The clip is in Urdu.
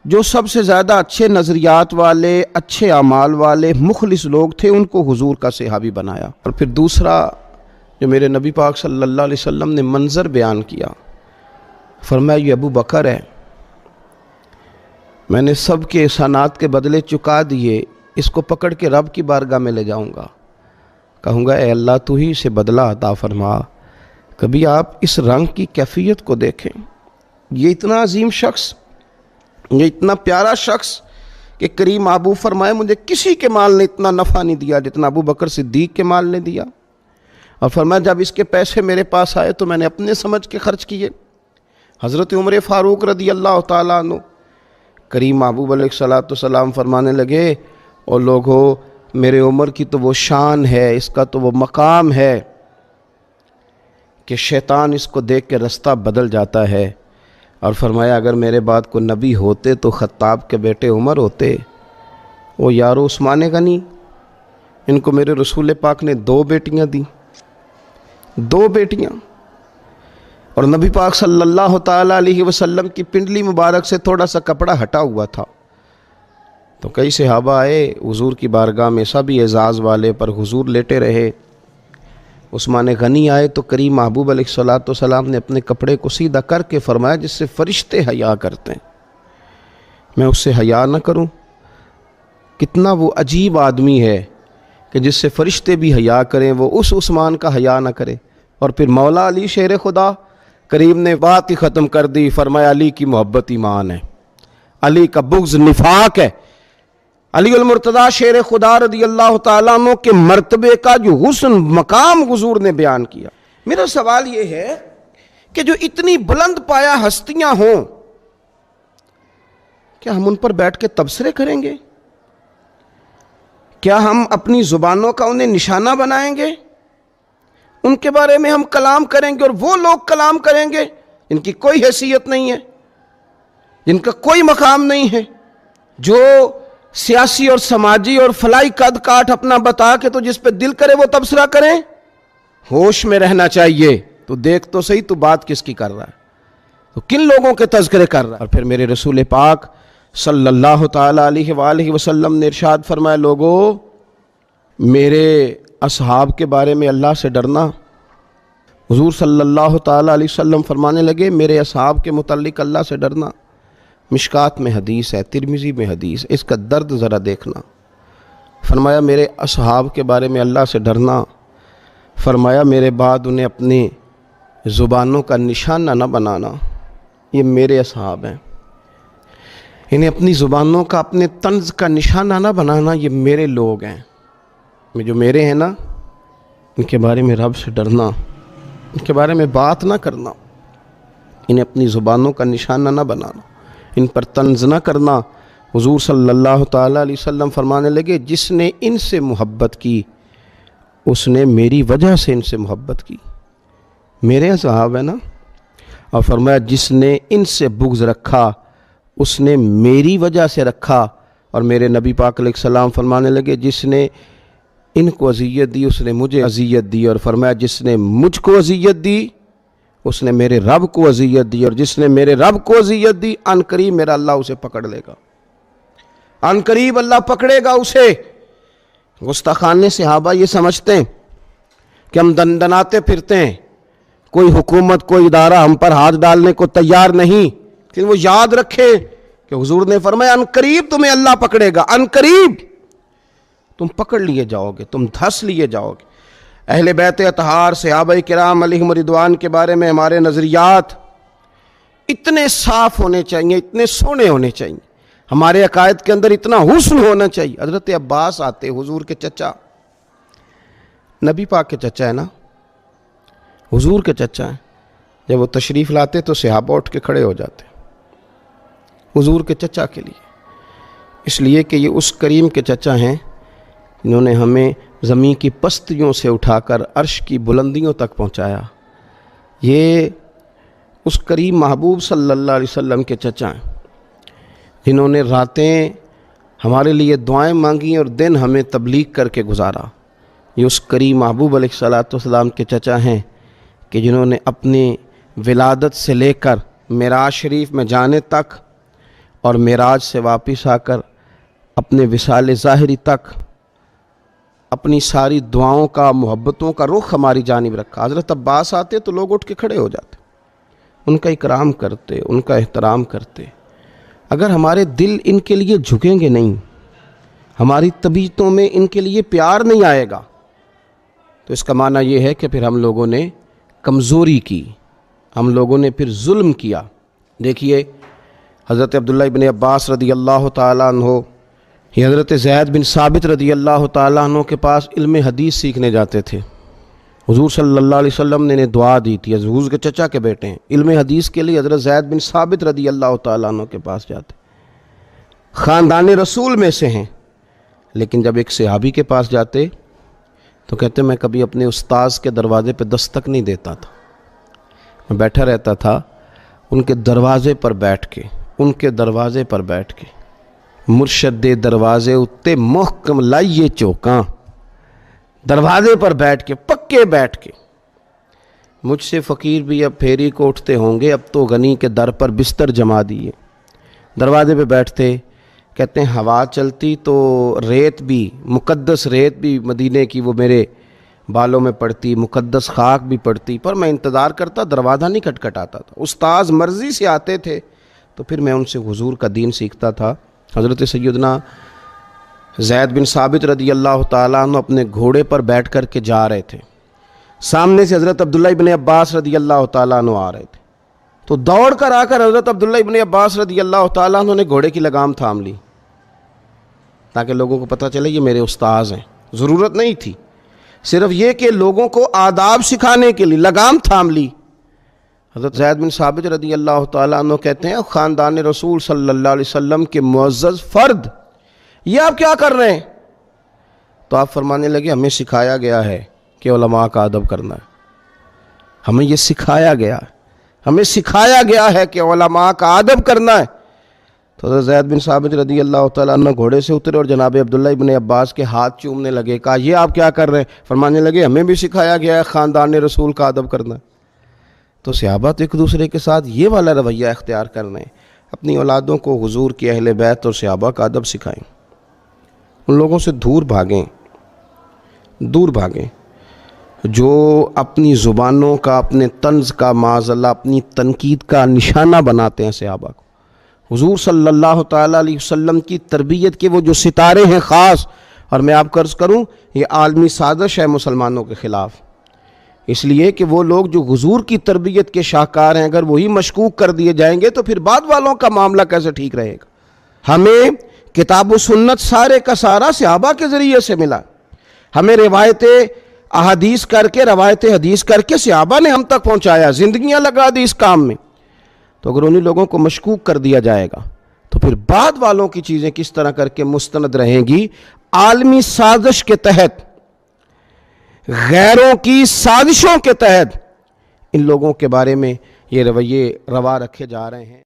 جو سب سے زیادہ اچھے نظریات والے، اچھے اعمال والے، مخلص لوگ تھے، ان کو حضور کا صحابی بنایا۔ اور پھر دوسرا جو میرے نبی پاک صلی اللہ علیہ وسلم نے منظر بیان کیا، فرمایا یہ ابو بکر ہے، میں نے سب کے احسانات کے بدلے چکا دیے، اس کو پکڑ کے رب کی بارگاہ میں لے جاؤں گا، کہوں گا اے اللہ تو ہی سے بدلہ عطا فرما۔ کبھی آپ اس رنگ کی کیفیت کو دیکھیں، یہ اتنا عظیم شخص، یہ اتنا پیارا شخص کہ کریم محبوب فرمائے مجھے کسی کے مال نے اتنا نفع نہیں دیا جتنا ابو بکر صدیق کے مال نے دیا، اور فرمایا جب اس کے پیسے میرے پاس آئے تو میں نے اپنے سمجھ کے خرچ کیے۔ حضرت عمر فاروق رضی اللہ تعالیٰ عنہ، کریم محبوب علیہ الصلوۃ والسلام فرمانے لگے اور لوگو میرے عمر کی تو وہ شان ہے، اس کا تو وہ مقام ہے کہ شیطان اس کو دیکھ کے رستہ بدل جاتا ہے، اور فرمایا اگر میرے بعد کوئی نبی ہوتے تو خطاب کے بیٹے عمر ہوتے۔ وہ یارو عثمان غنی، ان کو میرے رسول پاک نے 2 بیٹیاں دیں، 2 بیٹیاں، اور نبی پاک صلی اللہ تعالیٰ علیہ وسلم کی پنڈلی مبارک سے تھوڑا سا کپڑا ہٹا ہوا تھا، تو کئی صحابہ آئے حضور کی بارگاہ میں، سبھی اعزاز والے، پر حضور لیٹے رہے۔ عثمان غنی آئے تو کریم محبوب علیہ الصلوۃ والسلام نے اپنے کپڑے کو سیدھا کر کے فرمایا جس سے فرشتے حیا کرتے ہیں میں اس سے حیا نہ کروں؟ کتنا وہ عجیب آدمی ہے کہ جس سے فرشتے بھی حیا کریں، وہ اس عثمان کا حیا نہ کرے۔ اور پھر مولا علی شیر خدا، کریم نے بات ہی ختم کر دی، فرمایا علی کی محبت ایمان ہے، علی کا بغض نفاق ہے۔ علی المرتضیٰ شیر خدا رضی اللہ تعالیٰ عنہ کے مرتبے کا جو حسن مقام حضور نے بیان کیا۔ میرا سوال یہ ہے کہ جو اتنی بلند پایا ہستیاں ہوں، کیا ہم ان پر بیٹھ کے تبصرے کریں گے؟ کیا ہم اپنی زبانوں کا انہیں نشانہ بنائیں گے؟ ان کے بارے میں ہم کلام کریں گے، اور وہ لوگ کلام کریں گے جن کی کوئی حیثیت نہیں ہے، جن کا کوئی مقام نہیں ہے، جو سیاسی اور سماجی اور فلائی قد کاٹ اپنا بتا کے تو جس پہ دل کرے وہ تبصرہ کریں؟ ہوش میں رہنا چاہیے۔ تو دیکھ تو صحیح تو بات کس کی کر رہا ہے، تو کن لوگوں کے تذکرے کر رہا ہے؟ اور پھر میرے رسول پاک صلی اللہ تعالیٰ علیہ وآلہ وسلم نے ارشاد فرمایا لوگو میرے اصحاب کے بارے میں اللہ سے ڈرنا۔ حضور صلی اللہ تعالیٰ علیہ وسلم فرمانے لگے میرے اصحاب کے متعلق اللہ سے ڈرنا۔ مشکات میں حدیث ہے، ترمذی میں حدیث، اس کا درد ذرا دیکھنا۔ فرمایا میرے اصحاب کے بارے میں اللہ سے ڈرنا، فرمایا میرے بعد انہیں اپنی زبانوں کا نشانہ نہ بنانا، یہ میرے اصحاب ہیں، انہیں اپنی زبانوں کا، اپنے طنز کا نشانہ نہ بنانا، یہ میرے لوگ ہیں، جو میرے ہیں نا ان کے بارے میں رب سے ڈرنا، ان کے بارے میں بات نہ کرنا، انہیں اپنی زبانوں کا نشانہ نہ بنانا، ان پر طنز نہ کرنا۔ حضور صلی اللہ تعالیٰ علیہ وسلم فرمانے لگے جس نے ان سے محبت کی اس نے میری وجہ سے ان سے محبت کی، میرے اصحاب ہے نا۔ اور فرمایا جس نے ان سے بغض رکھا اس نے میری وجہ سے رکھا، اور میرے نبی پاک علیہ السلام فرمانے لگے جس نے ان کو اذیت دی اس نے مجھے اذیت دی، اور فرمایا جس نے مجھ کو اذیت دی اس نے میرے رب کو اذیت دی، اور جس نے میرے رب کو اذیت دی ان قریب میرا اللہ اسے پکڑ لے گا، ان قریب اللہ پکڑے گا اسے۔ گستاخان صحابہ یہ سمجھتے ہیں کہ ہم دندناتے پھرتے ہیں، کوئی حکومت کوئی ادارہ ہم پر ہاتھ ڈالنے کو تیار نہیں، لیکن وہ یاد رکھے کہ حضور نے فرمایا ان قریب تمہیں اللہ پکڑے گا، ان قریب تم پکڑ لیے جاؤ گے، تم دھس لیے جاؤ گے۔ اہل بیت اطہار صحابہ کرام علیہم رضوان کے بارے میں ہمارے نظریات اتنے صاف ہونے چاہیے، اتنے سونے ہونے چاہیے، ہمارے عقائد کے اندر اتنا حسن ہونا چاہیے۔ حضرت عباس آتے، حضور کے چچا، نبی پاک کے چچا ہے نا، حضور کے چچا ہیں، جب وہ تشریف لاتے تو صحابہ اٹھ کے کھڑے ہو جاتے حضور کے چچا کے لیے، اس لیے کہ یہ اس کریم کے چچا ہیں جنہوں نے ہمیں زمین کی پستیوں سے اٹھا کر عرش کی بلندیوں تک پہنچایا۔ یہ اس کریم محبوب صلی اللہ علیہ وسلم کے چچا ہیں جنہوں نے راتیں ہمارے لیے دعائیں مانگی اور دن ہمیں تبلیغ کر کے گزارا۔ یہ اس کریم محبوب علیہ الصلوۃ والسلام کے چچا ہیں کہ جنہوں نے اپنی ولادت سے لے کر معراج شریف میں جانے تک اور معراج سے واپس آ کر اپنے وصال ظاہری تک اپنی ساری دعاؤں کا، محبتوں کا رخ ہماری جانب رکھا۔ حضرت عباس آتے تو لوگ اٹھ کے کھڑے ہو جاتے، ان کا اکرام کرتے، ان کا احترام کرتے۔ اگر ہمارے دل ان کے لیے جھکیں گے نہیں، ہماری طبیعتوں میں ان کے لیے پیار نہیں آئے گا، تو اس کا معنی یہ ہے کہ پھر ہم لوگوں نے کمزوری کی، ہم لوگوں نے پھر ظلم کیا۔ دیکھیے حضرت عبداللہ ابن عباس رضی اللہ تعالیٰ عنہ، یہ حضرت زید بن ثابت رضی اللہ تعالیٰ عنہ کے پاس علم حدیث سیکھنے جاتے تھے۔ حضور صلی اللہ علیہ وسلم نے انہیں دعا دی تھی، حضور کے چچا کے بیٹے ہیں، علم حدیث کے لیے حضرت زید بن ثابت رضی اللہ تعالیٰ عنہ کے پاس جاتے، خاندان رسول میں سے ہیں، لیکن جب ایک صحابی کے پاس جاتے تو کہتے میں کبھی اپنے استاذ کے دروازے پہ دستک نہیں دیتا تھا، میں بیٹھا رہتا تھا ان کے دروازے پر بیٹھ کے، ان کے دروازے پر بیٹھ کے۔ مرشد دے دروازے اتے محکم لائیے چوکاں، دروازے پر بیٹھ کے، پکے بیٹھ کے۔ مجھ سے فقیر بھی اب پھیری کو اٹھتے ہوں گے، اب تو غنی کے در پر بستر جما دیے۔ دروازے پہ بیٹھتے، کہتے ہیں ہوا چلتی تو ریت بھی، مقدس ریت بھی مدینے کی وہ میرے بالوں میں پڑتی، مقدس خاک بھی پڑتی، پر میں انتظار کرتا، دروازہ نہیں کھٹکھٹاتا تھا۔ استاذ مرضی سے آتے تھے تو پھر میں ان سے حضور کا دین سیکھتا تھا۔ حضرت سیدنا زید بن ثابت رضی اللہ تعالیٰ عنہ اپنے گھوڑے پر بیٹھ کر کے جا رہے تھے، سامنے سے حضرت عبداللہ ابن عباس رضی اللہ تعالیٰ عنہ آ رہے تھے، تو دوڑ کر آ کر حضرت عبداللہ ابن عباس رضی اللہ تعالیٰ عنہ نے گھوڑے کی لگام تھام لی تاکہ لوگوں کو پتہ چلے یہ میرے استاذ ہیں۔ ضرورت نہیں تھی، صرف یہ کہ لوگوں کو آداب سکھانے کے لیے لگام تھام لی۔ حضرت زید بن ثابت رضی اللہ تعالیٰ عنہ کہتے ہیں خاندان رسول صلی اللہ علیہ وسلم کے معزز فرد، یہ آپ کیا کر رہے ہیں؟ تو آپ فرمانے لگے ہمیں سکھایا گیا ہے کہ علماء کا ادب کرنا ہے، ہمیں یہ سکھایا گیا ہے، ہمیں سکھایا گیا ہے کہ علماء کا ادب کرنا ہے۔ تو حضرت زید بن ثابت رضی اللہ تعالیٰ عنہ گھوڑے سے اترے اور جناب عبداللہ ابن عباس کے ہاتھ چومنے لگے، کہا یہ آپ کیا کر رہے ہیں؟ فرمانے لگے ہمیں بھی سکھایا گیا ہے خاندان رسول کا ادب کرنا ہے۔ تو صحابہ ایک دوسرے کے ساتھ یہ والا رویہ اختیار کرنے، اپنی اولادوں کو حضور کی اہل بیت اور صحابہ کا ادب سکھائیں، ان لوگوں سے دور بھاگیں، دور بھاگیں جو اپنی زبانوں کا، اپنے طنز کا، معاذ اللہ اپنی تنقید کا نشانہ بناتے ہیں صحابہ کو۔ حضور صلی اللہ تعالیٰ علیہ وسلم کی تربیت کے وہ جو ستارے ہیں خاص، اور میں آپ کو عرض کروں یہ عالمی سازش ہے مسلمانوں کے خلاف، اس لیے کہ وہ لوگ جو حضور کی تربیت کے شاہکار ہیں اگر وہی مشکوک کر دیے جائیں گے تو پھر بعد والوں کا معاملہ کیسے ٹھیک رہے گا؟ ہمیں کتاب و سنت سارے کا سارا صحابہ کے ذریعے سے ملا، ہمیں روایت احادیث کر کے، روایت حدیث کر کے صحابہ نے ہم تک پہنچایا، زندگیاں لگا دی اس کام میں۔ تو اگر انہی لوگوں کو مشکوک کر دیا جائے گا تو پھر بعد والوں کی چیزیں کس طرح کر کے مستند رہیں گی؟ عالمی سازش کے تحت، غیروں کی سازشوں کے تحت ان لوگوں کے بارے میں یہ رویے روا رکھے جا رہے ہیں۔